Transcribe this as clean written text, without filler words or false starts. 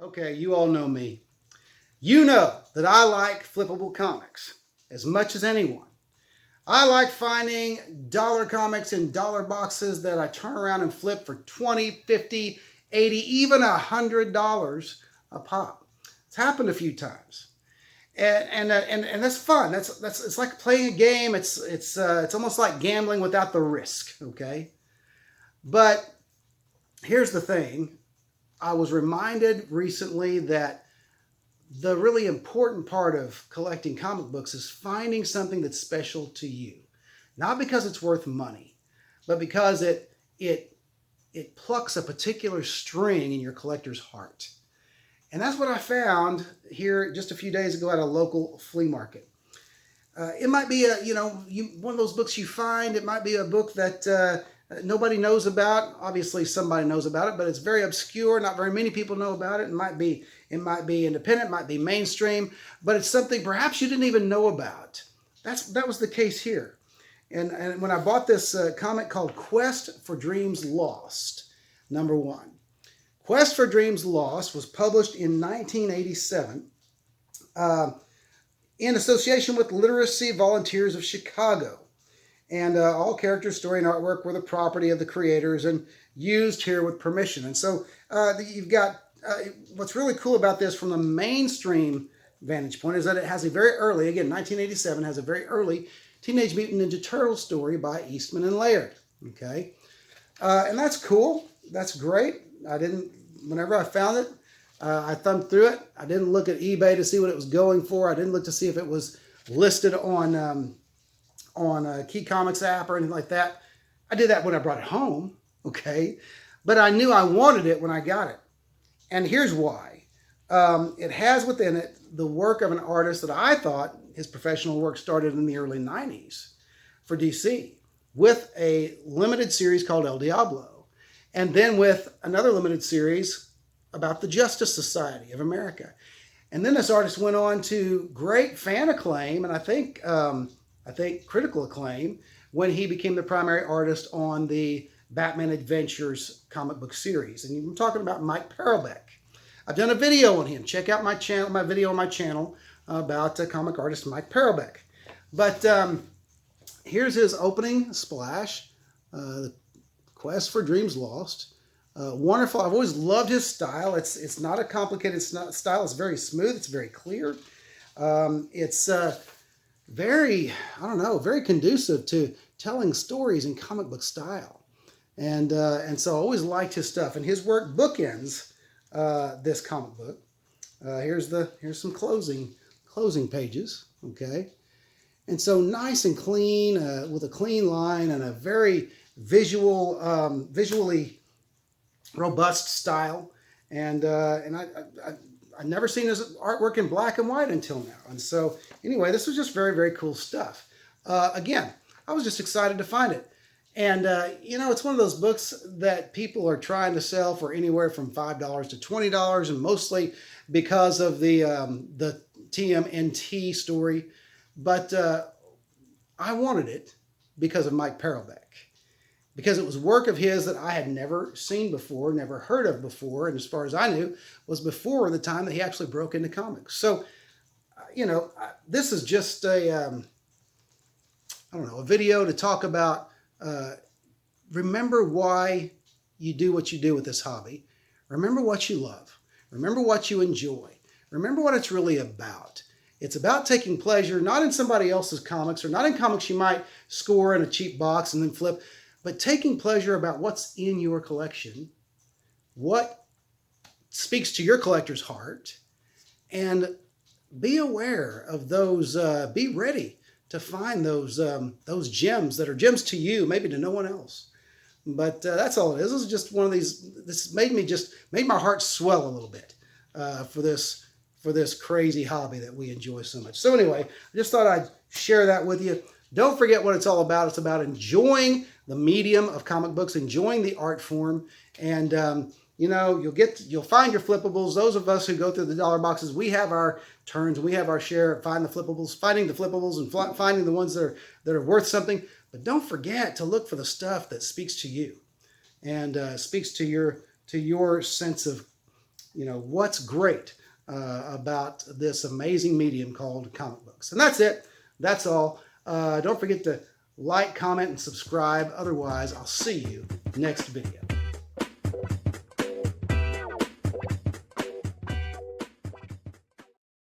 Okay, you all know me. You know that I like flippable comics as much as anyone. I like finding dollar comics in dollar boxes that I turn around and flip for 20, 50, 80, even $100 a pop. It's happened a few times. And that's fun. That's it's like playing a game. It's almost like gambling without the risk, okay? But here's the thing. I was reminded recently that the really important part of collecting comic books is finding something that's special to you. Not because it's worth money, but because it plucks a particular string in your collector's heart. And that's what I found here just a few days ago at a local flea market. It might be one of those books you find. It might be a book that nobody knows about. Obviously, somebody knows about it, but it's very obscure. Not very many people know about it. It might be independent, it might be mainstream, but it's something perhaps you didn't even know about. That was the case here. And when I bought this comic called Quest for Dreams Lost, #1. Quest for Dreams Lost was published in 1987 in association with Literacy Volunteers of Chicago. And all characters, story, and artwork were the property of the creators and used here with permission. And so you've got, what's really cool about this from the mainstream vantage point is that it has a very early, again, 1987, has a very early Teenage Mutant Ninja Turtles story by Eastman and Laird. Okay? And that's cool. That's great. Whenever I found it, I thumbed through it. I didn't look at eBay to see what it was going for. I didn't look to see if it was listed on a Key Comics app or anything like that. I did that when I brought it home, okay? But I knew I wanted it when I got it. And here's why. It has within it the work of an artist that I thought his professional work started in the early 90s for DC with a limited series called El Diablo. And then with another limited series about the Justice Society of America. And then this artist went on to great fan acclaim, and I think critical acclaim, when he became the primary artist on the Batman Adventures comic book series. And I'm talking about Mike Parobeck. I've done a video on him. Check out my video on my channel about comic artist Mike Parobeck. But here's his opening splash, the Quest for Dreams Lost. Wonderful. I've always loved his style. It's not a complicated style. It's very smooth. It's very clear. It's very conducive to telling stories in comic book style. And so I always liked his stuff. And his work bookends this comic book. Here's some closing pages, okay? And so nice and clean, with a clean line and a very visually robust style. And I've never seen his artwork in black and white until now. And so anyway, this was just very, very cool stuff. Again, I was just excited to find it. And, it's one of those books that people are trying to sell for anywhere from $5 to $20, and mostly because of the TMNT story. But I wanted it because of Mike Parobeck. Because it was work of his that I had never seen before, never heard of before, and as far as I knew, was before the time that he actually broke into comics. So, this is just a video to talk about, remember why you do what you do with this hobby. Remember what you love. Remember what you enjoy. Remember what it's really about. It's about taking pleasure, not in somebody else's comics, or not in comics you might score in a cheap box and then flip, but taking pleasure about what's in your collection, what speaks to your collector's heart, and be aware of those, be ready to find those gems that are gems to you, maybe to no one else. But that's all it is. This is just one of these, this made my heart swell a little bit for this crazy hobby that we enjoy so much. So anyway, I just thought I'd share that with you. Don't forget what it's all about. It's about enjoying the medium of comic books, enjoying the art form, and you'll find your flippables. Those of us who go through the dollar boxes, we have our turns. We have our share of finding the flippables, and finding the ones that are worth something. But don't forget to look for the stuff that speaks to you and speaks to your sense of what's great about this amazing medium called comic books. And that's it. That's all. Don't forget to like, comment, and subscribe. Otherwise, I'll see you next video.